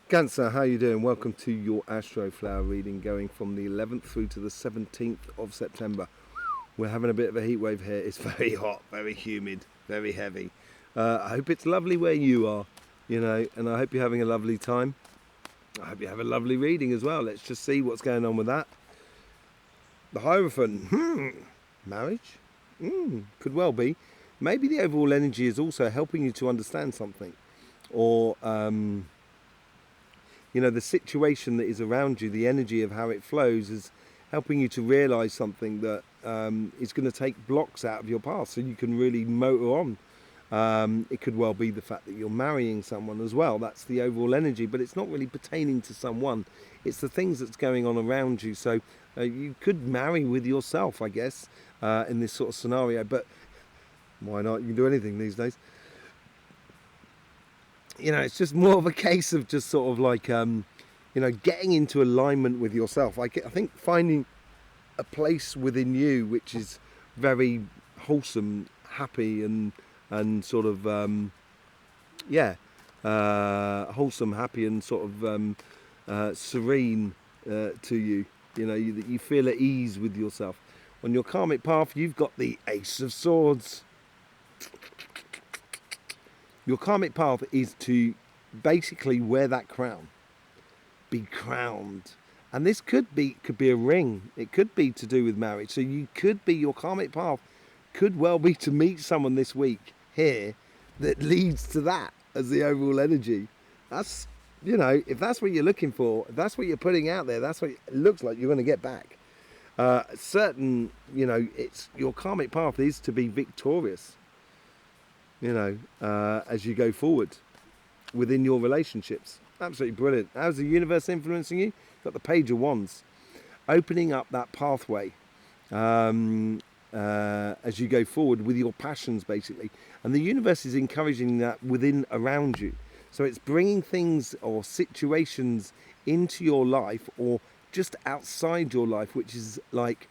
Cancer, how you doing? Welcome to your Astroflower reading going from the 11th through to the 17th of September. We're having a bit of a heat wave here. It's very hot, very humid, very heavy. I hope it's lovely where you are, and I hope you're having a lovely time. I hope you have a lovely reading as well. Let's just see what's going on with that. The Hierophant, marriage? Could well be. Maybe the overall energy is also helping you to understand something, or the situation that is around you, the energy of how it flows is helping you to realise something that is going to take blocks out of your past so you can really motor on. It could well be the fact that you're marrying someone as well. That's the overall energy, but it's not really pertaining to someone. It's the things that's going on around you. So you could marry with yourself, I guess, in this sort of scenario. But why not? You can do anything these days. It's just more of a case of just sort of like, getting into alignment with yourself. I think finding a place within you which is very wholesome, happy, and sort of, wholesome, happy, and sort of serene to you. That you feel at ease with yourself. On your karmic path, you've got the Ace of Swords. Your karmic path is to basically wear that crown, be crowned, and this could be a ring. It could be to do with marriage. So your karmic path could well be to meet someone this week here that leads to that as the overall energy. That's if that's what you're looking for, if that's what you're putting out there, that's what it looks like you're going to get back. It's your karmic path is to be victorious. As you go forward within your relationships. Absolutely brilliant. How's the universe influencing you? Got the Page of Wands. Opening up that pathway as you go forward with your passions, basically. And the universe is encouraging that around you. So it's bringing things or situations into your life or just outside your life, which is like,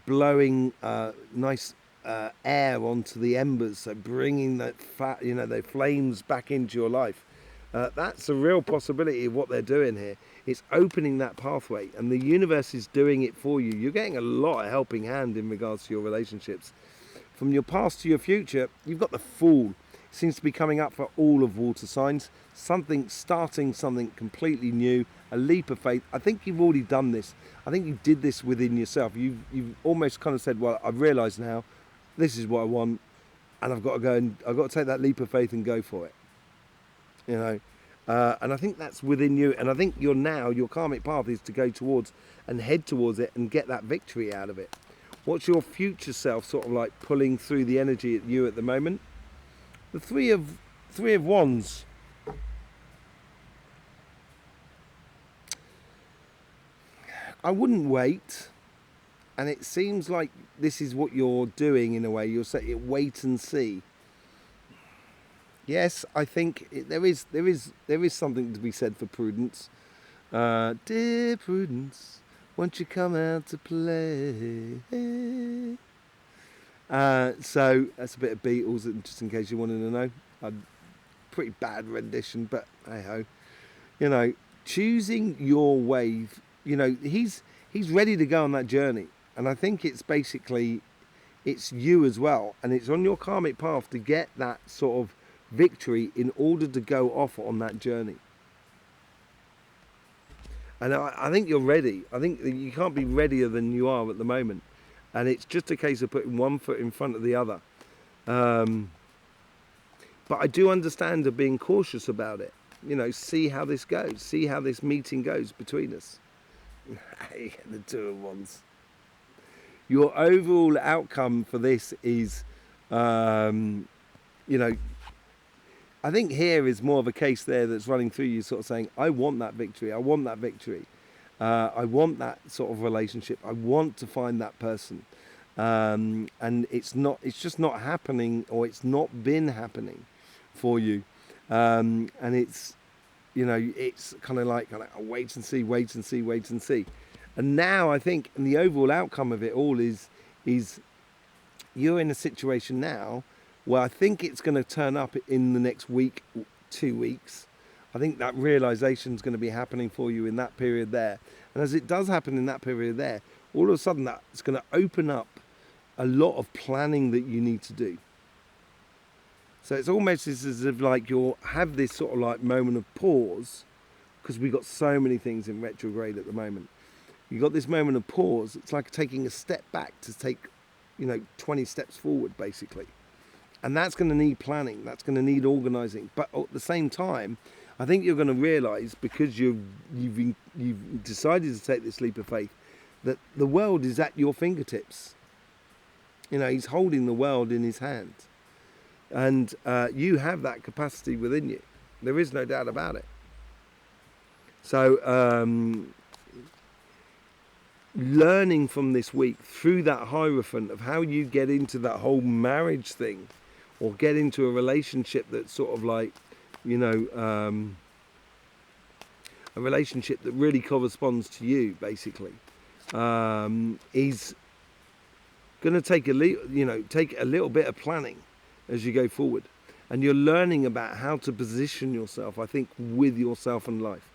blowing nice air onto the embers, so bringing that the flames back into your life. That's a real possibility of what they're doing here. It's opening that pathway, and the universe is doing it for you. You're getting a lot of helping hand in regards to your relationships. From your past to your future, you've got the Fool. It seems to be coming up for all of water signs. Starting something completely new, a leap of faith. I think you've already done this. I think you did this within yourself. You've almost kind of said, well, I've realised now this is what I want, and I've got to take that leap of faith and go for it. And I think that's within you, and I think your karmic path is to go towards and head towards it and get that victory out of it. What's your future self sort of like pulling through the energy at you at the moment? The Three of Wands. I wouldn't wait. And it seems like this is what you're doing in a way. You're saying wait and see. Yes, I think there is something to be said for prudence. Dear Prudence, won't you come out to play? So that's a bit of Beatles, just in case you wanted to know. A pretty bad rendition, but hey ho. Choosing your way. He's ready to go on that journey. And I think it's basically, it's you as well. And it's on your karmic path to get that sort of victory in order to go off on that journey. And I think you're ready. I think you can't be readier than you are at the moment. And it's just a case of putting one foot in front of the other. But I do understand of being cautious about it. See how this goes. See how this meeting goes between us. The Two of Wands. Your overall outcome for this is, I think here is more of a case there that's running through you, sort of saying, I want that victory. I want that victory. I want that sort of relationship. I want to find that person. And it's just not happening, or it's not been happening for you. And it's, it's kind of like wait and see. And now I think, and the overall outcome of it all is you're in a situation now where I think it's going to turn up in the next week, 2 weeks, I think that realization is going to be happening for you in that period there. And as it does happen in that period there, all of a sudden that's going to open up a lot of planning that you need to do. So it's almost as if like you'll have this sort of like moment of pause, because we've got so many things in retrograde at the moment. You've got this moment of pause. It's like taking a step back to take, 20 steps forward, basically. And that's going to need planning. That's going to need organising. But at the same time, I think you're going to realise, because you've decided to take this leap of faith, that the world is at your fingertips. He's holding the world in his hand. And you have that capacity within you. There is no doubt about it. So learning from this week through that Hierophant of how you get into that whole marriage thing, or get into a relationship that's sort of like, a relationship that really corresponds to you, basically, is going to take a little bit of planning as you go forward. And you're learning about how to position yourself, I think, with yourself and life.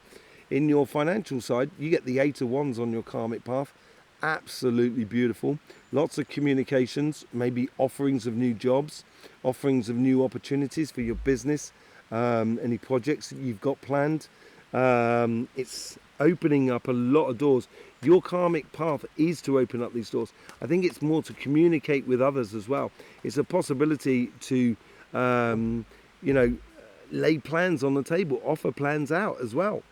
In your financial side, you get the 8 of Wands on your karmic path. Absolutely beautiful. Lots of communications, maybe offerings of new jobs, offerings of new opportunities for your business, any projects that you've got planned. It's opening up a lot of doors. Your karmic path is to open up these doors. I think it's more to communicate with others as well. It's a possibility to, lay plans on the table, offer plans out as well.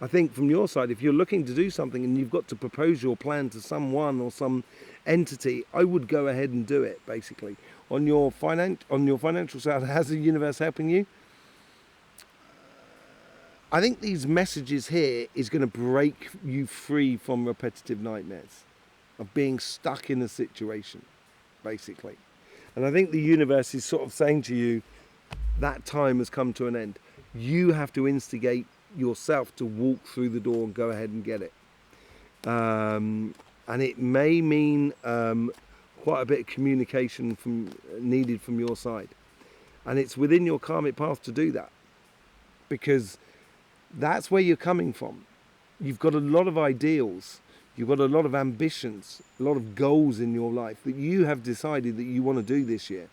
I think from your side, if you're looking to do something and you've got to propose your plan to someone or some entity, I would go ahead and do it, basically. On your financial side, how's the universe helping you? I think these messages here is going to break you free from repetitive nightmares of being stuck in a situation, basically. And I think the universe is sort of saying to you, that time has come to an end. You have to instigate yourself to walk through the door and go ahead and get it. And it may mean quite a bit of communication needed from your side. And it's within your karmic path to do that, because that's where you're coming from. You've got a lot of ideals, you've got a lot of ambitions, a lot of goals in your life that you have decided that you want to do this year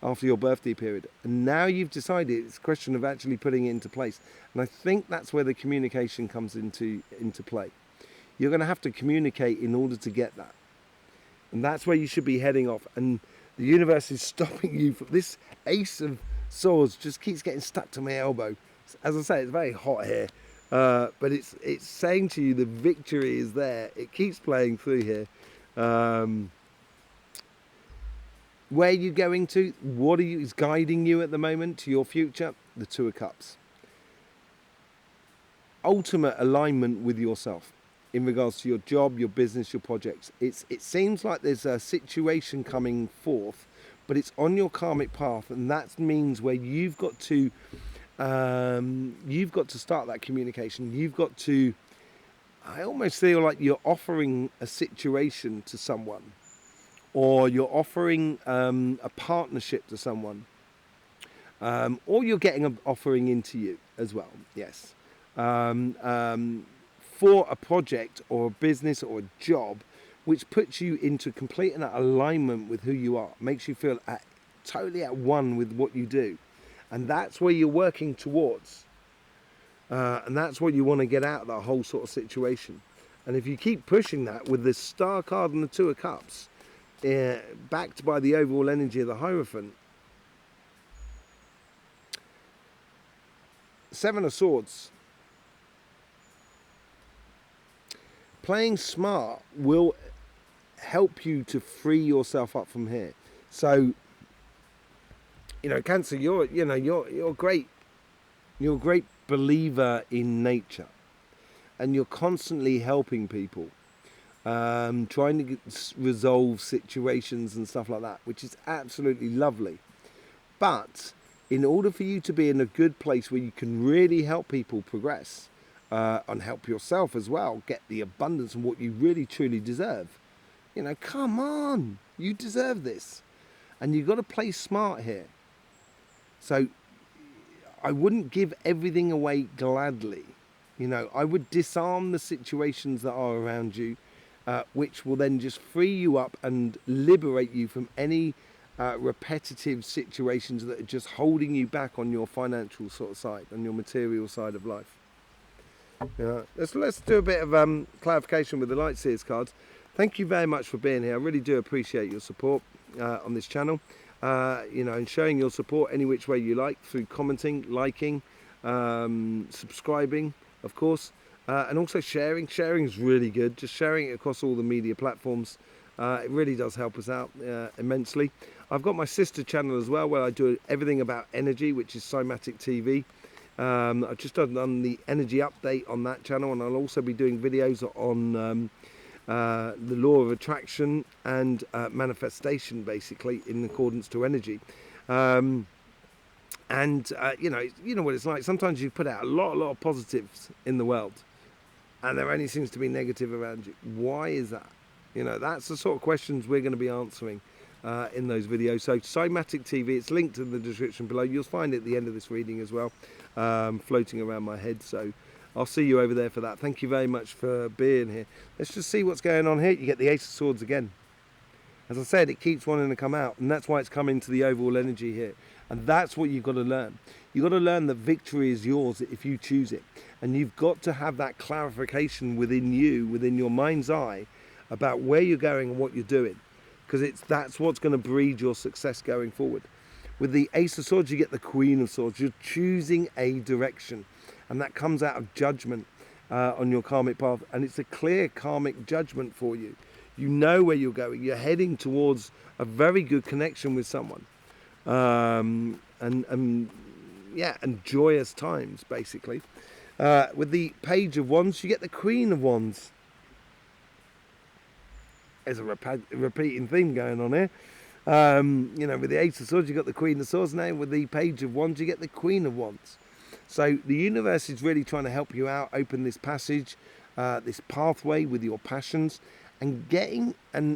after your birthday period. And now you've decided, it's a question of actually putting it into place. And I think that's where the communication comes into play. You're going to have to communicate in order to get that. And that's where you should be heading off. And the universe is stopping you from this. Ace of Swords just keeps getting stuck to my elbow. As I say, it's very hot here. But it's saying to you the victory is there. It keeps playing through here. Where are you going to? What is guiding you at the moment to your future? The Two of Cups. Ultimate alignment with yourself in regards to your job, your business, your projects. It seems like there's a situation coming forth, but it's on your karmic path, and that means where you've got to start that communication. You've got to. I almost feel like you're offering a situation to someone, or you're offering a partnership to someone, or you're getting an offering into you as well, yes, for a project or a business or a job which puts you into complete and utter alignment with who you are, makes you feel totally at one with what you do. And that's where you're working towards. And that's what you want to get out of that whole sort of situation. And if you keep pushing that with the Star card and the Two of Cups, backed by the overall energy of the Hierophant, Seven of Swords. Playing smart will help you to free yourself up from here. So, Cancer, you're great. You're a great believer in nature, and you're constantly helping people, trying to resolve situations and stuff like that, which is absolutely lovely. But in order for you to be in a good place where you can really help people progress, and help yourself as well, get the abundance and what you really truly deserve, come on, you deserve this, and you've got to play smart here. So I wouldn't give everything away gladly. You know, I would disarm the situations that are around you, which will then just free you up and liberate you from any repetitive situations that are just holding you back on your financial sort of side, on your material side of life. Let's do a bit of clarification with the Light Seers cards. Thank you very much for being here. I really do appreciate your support on this channel. And showing your support any which way you like, through commenting, liking, subscribing, of course, and also sharing. Sharing is really good. Just sharing it across all the media platforms. It really does help us out immensely. I've got my sister channel as well, where I do everything about energy, which is Cymatic TV. I've just done the energy update on that channel, and I'll also be doing videos on the law of attraction and manifestation, basically in accordance to energy. You know what it's like. Sometimes you put out a lot of positives in the world, and there only seems to be negative around you. Why is that? You know, that's the sort of questions we're going to be answering in those videos. So Cymatic TV, it's linked in the description below. You'll find it at the end of this reading as well, floating around my head. So I'll see you over there for that. Thank you very much for being here. Let's just see what's going on here. You get the Ace of Swords again. As I said, it keeps wanting to come out, and that's why it's coming to the overall energy here. And that's what you've got to learn. You've got to learn that victory is yours if you choose it. And you've got to have that clarification within you, within your mind's eye, about where you're going and what you're doing. Because that's what's going to breed your success going forward. With the Ace of Swords, you get the Queen of Swords. You're choosing a direction. And that comes out of judgment on your karmic path. And it's a clear karmic judgment for you. You know where you're going. You're heading towards a very good connection with someone. And joyous times, basically. With the Page of Wands, you get the Queen of Wands. There's a repeating theme going on here. With the Ace of Swords, you got the Queen of Swords. Now with the Page of Wands, you get the Queen of Wands. So the universe is really trying to help you out, open this passage, this pathway with your passions, and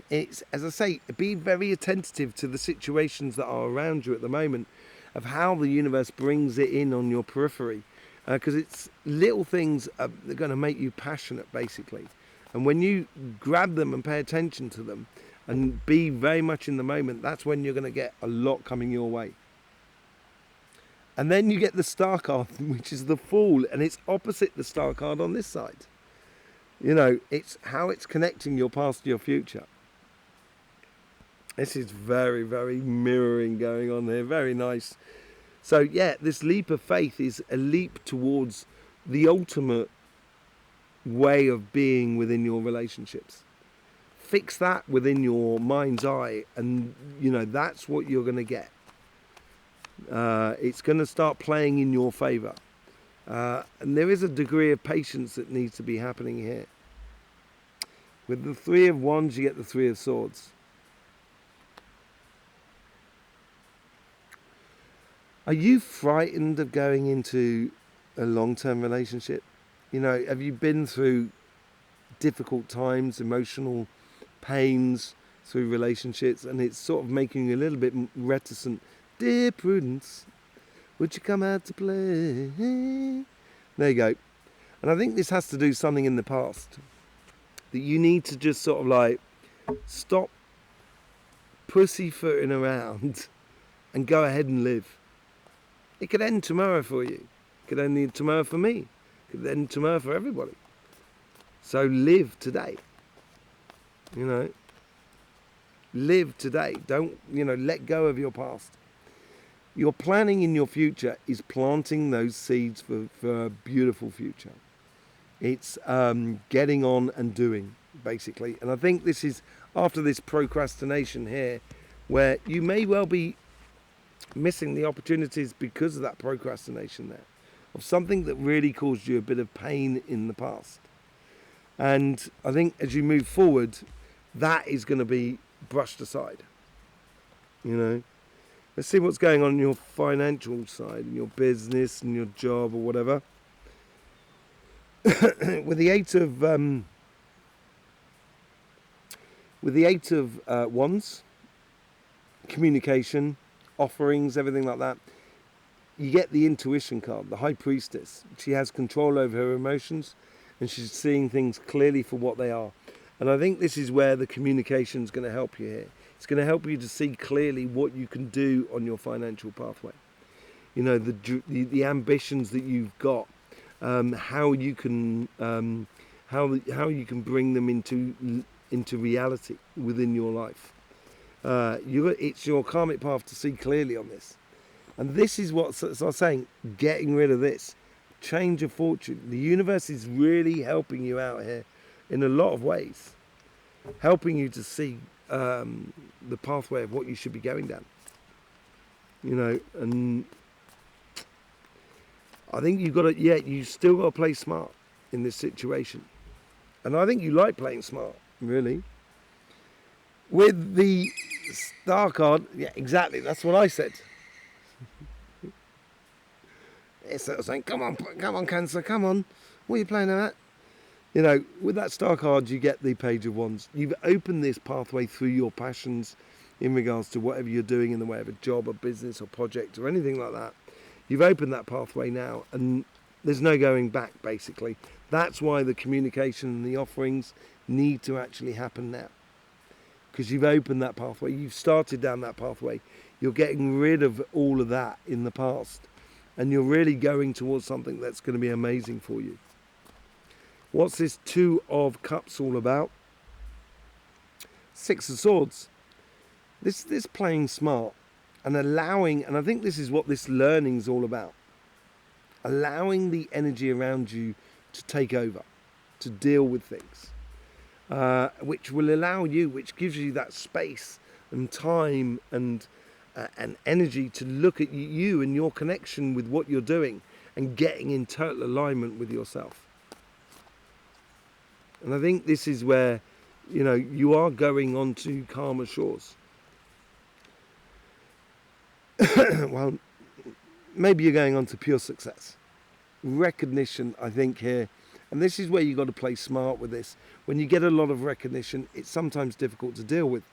it's, as I say, be very attentive to the situations that are around you at the moment, of how the universe brings it in on your periphery, because it's little things that are going to make you passionate, basically. And when you grab them and pay attention to them and be very much in the moment, that's when you're going to get a lot coming your way. And then you get the Star card, which is the Fool, and it's opposite the Star card on this side. You know, it's how it's connecting your past to your future. This is very, very mirroring going on here. Very nice. So, yeah, this leap of faith is a leap towards the ultimate way of being within your relationships. Fix that within your mind's eye, and, you know, that's what you're going to get. It's going to start playing in your favour. And there is a degree of patience that needs to be happening here. With the Three of Wands, you get the Three of Swords. Are you frightened of going into a long-term relationship? You know, have you been through difficult times, emotional pains through relationships, and it's sort of making you a little bit reticent? Dear Prudence, would you come out to play? There you go. And I think this has to do something in the past. That you need to just sort of like stop pussyfooting around and go ahead and live. It could end tomorrow for you. It could end tomorrow for me. It could end tomorrow for everybody. So live today. You know. Live today. Don't, let go of your past. Your planning in your future is planting those seeds for a beautiful future. It's getting on and doing, basically. And I think this is after this procrastination here, where you may well be missing the opportunities because of that procrastination there, of something that really caused you a bit of pain in the past. And I think as you move forward, that is going to be brushed aside. Let's see what's going on in your financial side, in your business and your job or whatever. With the Eight of Wands, communication, offerings, everything like that. you get the intuition card, the High Priestess. She has control over her emotions, and she's seeing things clearly for what they are. And I think this is where the communication is going to help you here. It's going to help you to see clearly what you can do on your financial pathway. You know, the ambitions that you've got, how you can how you can bring them into reality within your life. It's your karmic path to see clearly on this. And this is what, as I was saying, getting rid of this. Change of fortune. The universe is really helping you out here in a lot of ways. Helping you to see the pathway of what you should be going down. You know, and I think you've got to, you still got to play smart in this situation. And I think you like playing smart, really. With the star card, yeah, exactly, that's what I said. It's sort of saying, come on, Cancer, come on. What are you playing at? You know, with that star card, you get the Page of Wands. You've opened this pathway through your passions in regards to whatever you're doing in the way of a job, a business, or project, or anything like that. You've opened that pathway now, and there's no going back, basically. That's why the communication and the offerings need to actually happen now. Because you've opened that pathway, you've started down that pathway. You're getting rid of all of that in the past. And you're really going towards something that's going to be amazing for you. What's this Two of Cups all about? Six of Swords. This playing smart and allowing, and I think this is what this learning is all about. Allowing the energy around you to take over, to deal with things, which will allow you, which gives you that space and time and energy to look at you and your connection with what you're doing and getting in total alignment with yourself. And I think this is where, you know, you are going on to calmer shores. Well, maybe you're going on to pure success. Recognition, I think, here. And this is where you've got to play smart with this. When you get a lot of recognition, it's sometimes difficult to deal with.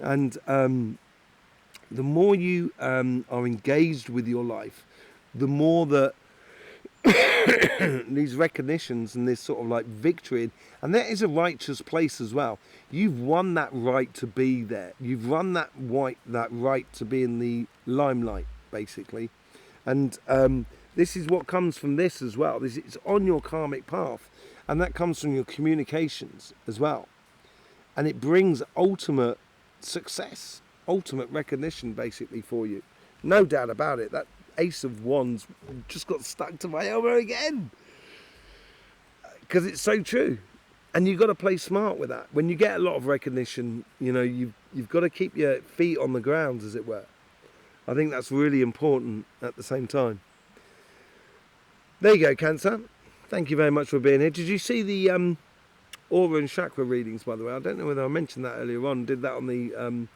And the more you are engaged with your life, the more that these recognitions and this sort of like victory, and that is a righteous place as well. You've won that right to be there. You've won that right to be in the limelight, basically. And this is what comes from this as well. It's on your karmic path, and that comes from your communications as well. And it brings ultimate success, ultimate recognition, basically, for you. No doubt about it. That Ace of Wands just got stuck to my elbow again, because it's so true. And you've got to play smart with that. When you get a lot of recognition, you know, you've got to keep your feet on the ground, as it were. I think that's really important at the same time. There you go, Cancer. Thank you very much for being here. Did you see the aura and chakra readings, by the way? I don't know whether I mentioned that earlier on. Did that on the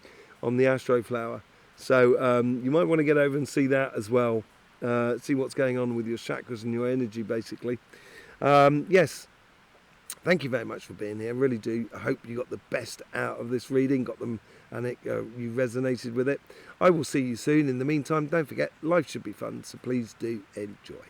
Astroflower. So you might want to get over and see that as well. See what's going on with your chakras and your energy, basically. Yes. Thank you very much for being here. I really do. I hope you got the best out of this reading, got them, and you resonated with it. I will see you soon. In the meantime, don't forget, life should be fun, so please do enjoy.